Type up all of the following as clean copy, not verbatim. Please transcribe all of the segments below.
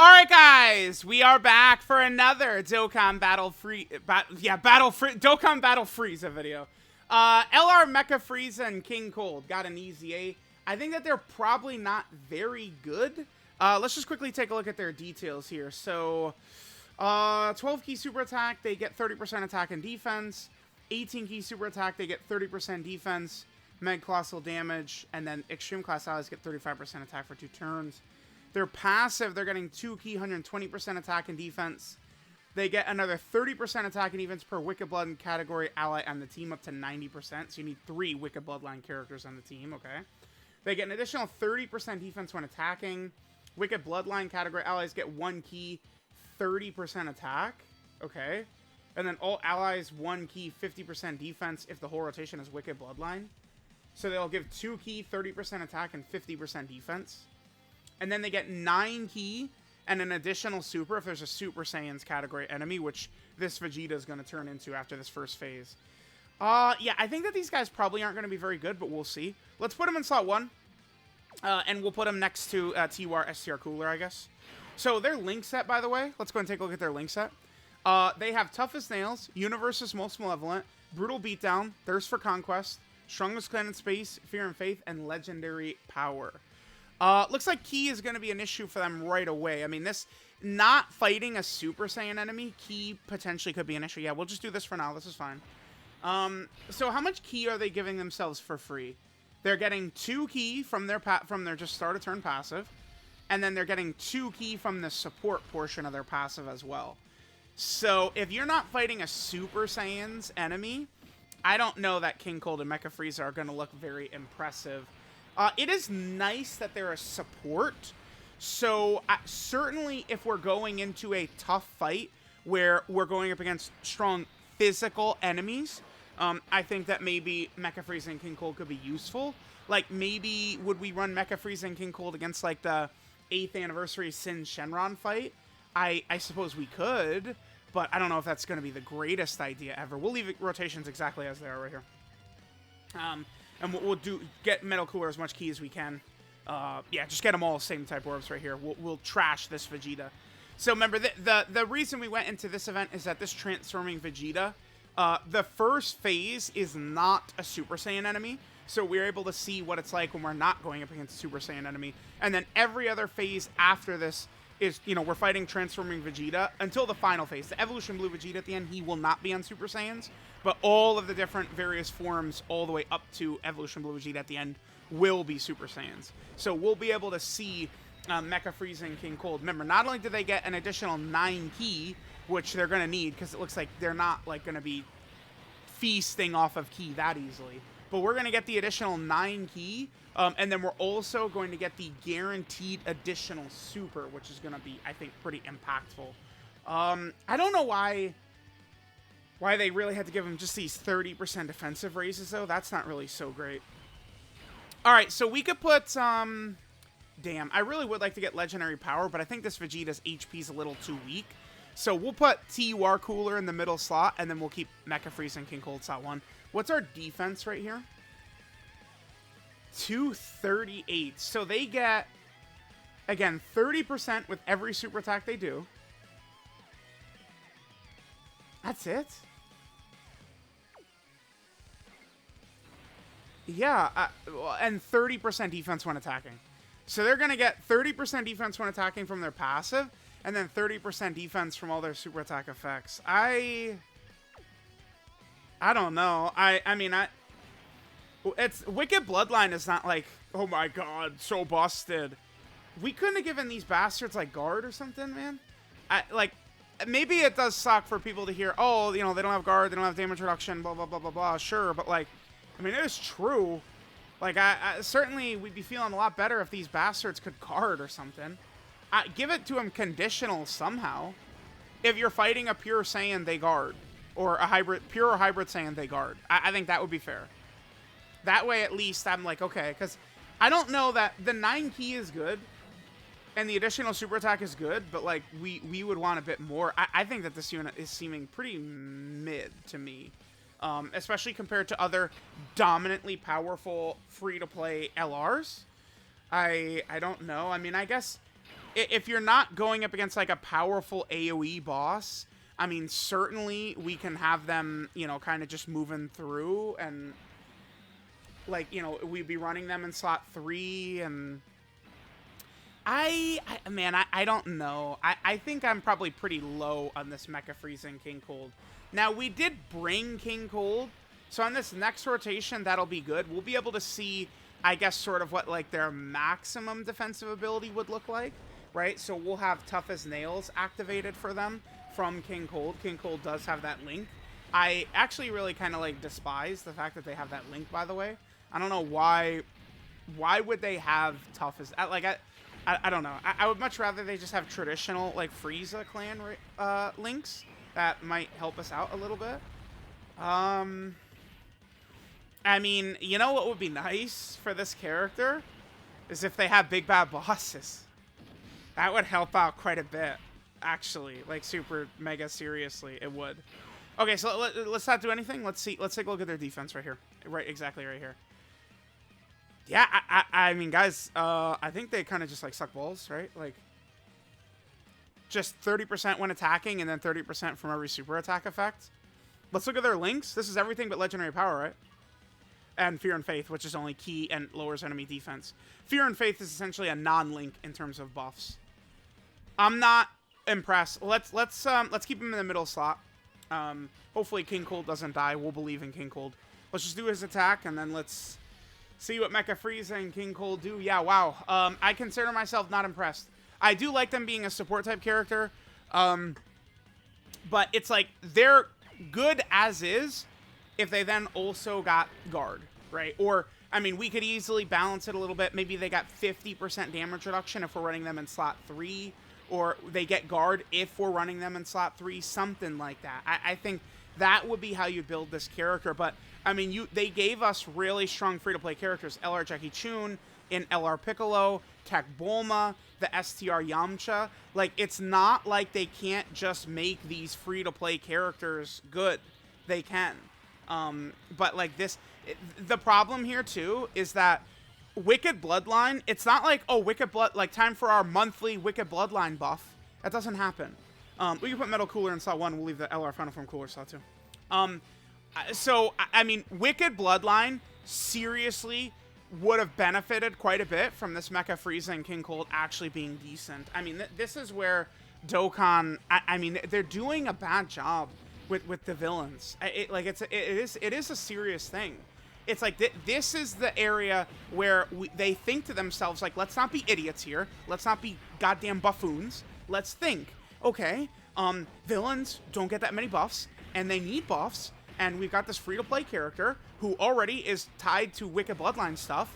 Alright guys, we are back for another Dokkan Dokkan Battle Frieza video. LR Mecha Frieza and King Cold got an EZA. I think that they're probably not very good. Let's just quickly take a look at their details here. So, 12 key super attack, they get 30% attack and defense. 18 key super attack, they get 30% defense, med colossal damage, and then extreme class allies get 35% attack for 2 turns. Their passive, they're getting 2 key, 120% attack and defense. They get another 30% attack and defense per Wicked Blood category ally on the team, up to 90%. So you need 3 Wicked Bloodline characters on the team, okay? They get an additional 30% defense when attacking. Wicked Bloodline category allies get 1 key, 30% attack, okay? And then all allies 1 key, 50% defense if the whole rotation is Wicked Bloodline. So they'll give 2 key, 30% attack, and 50% defense. And then they get 9 key and an additional super if there's a Super Saiyans category enemy, which this Vegeta is going to turn into after this first phase. Yeah, I think that these guys probably aren't going to be very good, but we'll see. Let's put them in slot 1. And we'll put them next to TWAR STR Cooler, I guess. So their link set, by the way, let's go and take a look at their link set. They have Tough as Nails, Universe's Most Malevolent, Brutal Beatdown, Thirst for Conquest, Strongest Clan in Space, Fear and Faith, and Legendary Power. Looks like Ki is going to be an issue for them right away. I mean, this not fighting a Super Saiyan enemy, Ki potentially could be an issue. Yeah, we'll just do this for now. This is fine. So how much Ki are they giving themselves for free? They're getting 2 Ki from their just start a turn passive, and then they're getting 2 Ki from the support portion of their passive as well. So if you're not fighting a Super Saiyan's enemy, I don't know that King Cold and Mecha Frieza are going to look very impressive. It is nice that they're a support, so certainly if we're going into a tough fight where we're going up against strong physical enemies, I think that maybe Mecha Frieza and King Cold could be useful. Like, maybe would we run Mecha Frieza and King Cold against, like, the 8th anniversary Sin Shenron fight? I suppose we could, but I don't know if that's going to be the greatest idea ever. We'll leave rotations exactly as they are right here. And we'll get Metal Cooler as much key as we can. Yeah, just get them all same type orbs right here. We'll trash this Vegeta. So remember, the reason we went into this event is that this transforming Vegeta, the first phase is not a Super Saiyan enemy. So we're able to see what it's like when we're not going up against a Super Saiyan enemy. And then every other phase after this is, you know, we're fighting transforming Vegeta until the final phase. The Evolution Blue Vegeta at the end, he will not be on Super Saiyans. But all of the different various forms all the way up to Evolution Blue Vegeta at the end will be Super Saiyans. So we'll be able to see Mecha Frieza and King Cold. Remember, not only do they get an additional 9 Ki, which they're going to need because it looks like they're not like going to be feasting off of Ki that easily. But we're going to get the additional 9 Ki, and then we're also going to get the guaranteed additional super, which is going to be, I think, pretty impactful. I don't know why they really had to give him just these 30% defensive raises, though. That's not really so great. Alright, so we could put, damn, I really would like to get Legendary Power, but I think this Vegeta's HP is a little too weak. So we'll put TUR Cooler in the middle slot, and then we'll keep Mecha Frieza and King Cold slot 1. What's our defense right here? 238. So they get, again, 30% with every super attack they do. That's it? Yeah, and 30% defense when attacking. So they're going to get 30% defense when attacking from their passive, and then 30% defense from all their super attack effects. I don't know. I mean, it's Wicked Bloodline is not like, oh my god, so busted. We couldn't have given these bastards like guard or something, man. Like, maybe it does suck for people to hear, oh, you know, they don't have guard, they don't have damage reduction, blah, blah, blah, blah, blah. Sure, but, like, I mean, it is true. Like, I certainly we'd be feeling a lot better if these bastards could guard or something. Give it to them conditional somehow. If you're fighting a pure Saiyan, they guard. Or a pure or hybrid Saiyan, they guard. I think that would be fair. That way, at least, I'm like, okay, because I don't know that the 9 Ki is good. And the additional super attack is good, but, like, we would want a bit more. I think that this unit is seeming pretty mid to me. Especially compared to other dominantly powerful free-to-play LRs. I don't know. I mean, I guess if you're not going up against like a powerful AoE boss, I mean, certainly we can have them, you know, kind of just moving through and like, you know, we'd be running them in slot 3 and man, I don't know. I think I'm probably pretty low on this Mecha Frieza and King Cold. Now, we did bring King Cold, so on this next rotation, that'll be good. We'll be able to see, I guess, sort of what, like, their maximum defensive ability would look like, right? So we'll have Tough as Nails activated for them from King Cold. King Cold does have that link. I actually really kind of, like, despise the fact that they have that link, by the way. I don't know why would they have Tough as... I don't know. I would much rather they just have traditional, like, Frieza clan links. That might help us out a little bit. I mean, you know what would be nice for this character? Is if they have big bad bosses. That would help out quite a bit, actually. Like, super, mega seriously, it would. Okay, so let's not do anything. Let's see. Let's take a look at their defense right here. Right, exactly right here. Yeah, I mean, guys, I think they kind of just, like, suck balls, right? Like, just 30% when attacking and then 30% from every super attack effect. Let's look at their links. This is everything but legendary power, right? And Fear and Faith, which is only key and lowers enemy defense. Fear and Faith is essentially a non-link in terms of buffs. I'm not impressed. Let's keep him in the middle slot. Hopefully King Cold doesn't die. We'll believe in King Cold. Let's just do his attack and then let's see what Mecha Frieza and King Cold do. Yeah, wow. I consider myself not impressed. I do like them being a support type character. But it's like they're good as is if they then also got guard, right? Or, I mean, we could easily balance it a little bit. Maybe they got 50% damage reduction if we're running them in slot 3. Or they get guard if we're running them in slot 3. Something like that. I think that would be how you build this character. But, I mean, they gave us really strong free-to-play characters. LR Jackie Chun, in LR Piccolo, Tech Bulma, the STR Yamcha. Like, it's not like they can't just make these free-to-play characters good. They can. But, like, the problem here, too, is that Wicked Bloodline, it's not like, oh, like, time for our monthly Wicked Bloodline buff. That doesn't happen. We can put Metal Cooler in slot 1. We'll leave the LR Final Form Cooler slot 2. So, I mean, Wicked Bloodline, seriously, would have benefited quite a bit from this Mecha Frieza and King Cold actually being decent. I mean, this is where Dokkan, I mean, they're doing a bad job with the villains. It is a serious thing. It's like, this is the area where they think to themselves, like, let's not be idiots here. Let's not be goddamn buffoons. Let's think, okay, villains don't get that many buffs, and they need buffs, and we've got this free-to-play character who already is tied to Wicked Bloodline stuff.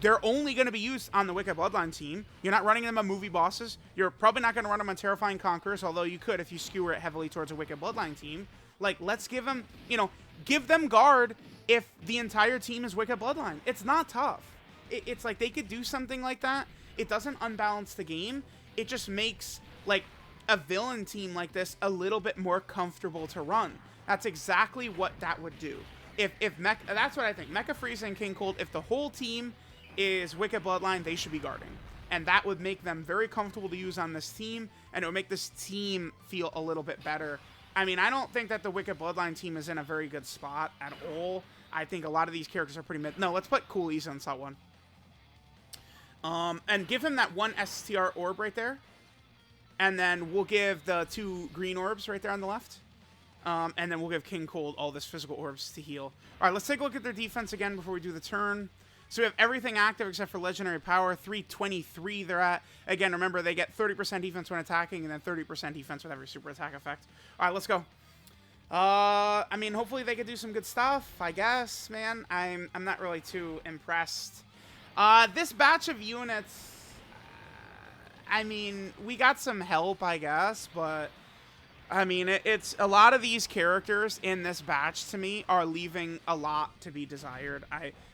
They're only going to be used on the Wicked Bloodline team. You're not running them on movie bosses. You're probably not going to run them on Terrifying Conquerors, although you could if you skewer it heavily towards a Wicked Bloodline team. Like, let's give them, you know, give them guard if the entire team is Wicked Bloodline. It's not tough. It's like they could do something like that. It doesn't unbalance the game. It just makes, like, a villain team like this a little bit more comfortable to run. That's exactly what that would do. That's what I think. Mecha Frieza and King Cold, if the whole team is Wicked Bloodline, they should be guarding. And that would make them very comfortable to use on this team, and it would make this team feel a little bit better. I mean, I don't think that the Wicked Bloodline team is in a very good spot at all. I think a lot of these characters are pretty mid. No, let's put Cool EZA in slot 1. And give him that 1 STR orb right there. And then we'll give the 2 green orbs right there on the left. And then we'll give King Cold all this physical orbs to heal. All right, let's take a look at their defense again before we do the turn. So we have everything active except for legendary power. 323 they're at. Again, remember, they get 30% defense when attacking and then 30% defense with every super attack effect. All right, let's go. I mean, hopefully they could do some good stuff, I guess, man. I'm not really too impressed. This batch of units, I mean, we got some help, I guess, but I mean, it's a lot of these characters in this batch to me are leaving a lot to be desired.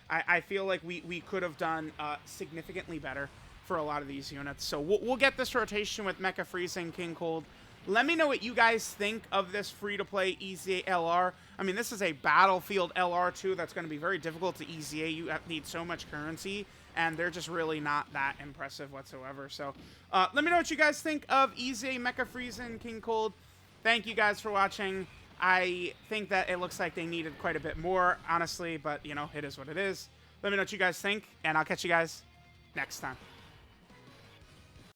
I feel like we could have done significantly better for a lot of these units. So we'll get this rotation with Mecha Frieza and King Cold. Let me know what you guys think of this free-to-play EZA LR. I mean, this is a Battlefield LR too that's going to be very difficult to EZA. You need so much currency. and they're just really not that impressive whatsoever. So let me know what you guys think of EZA, Mecha Frieza, and King Cold. Thank you guys for watching. I think that it looks like they needed quite a bit more, honestly, but, you know, it is what it is. Let me know what you guys think, and I'll catch you guys next time.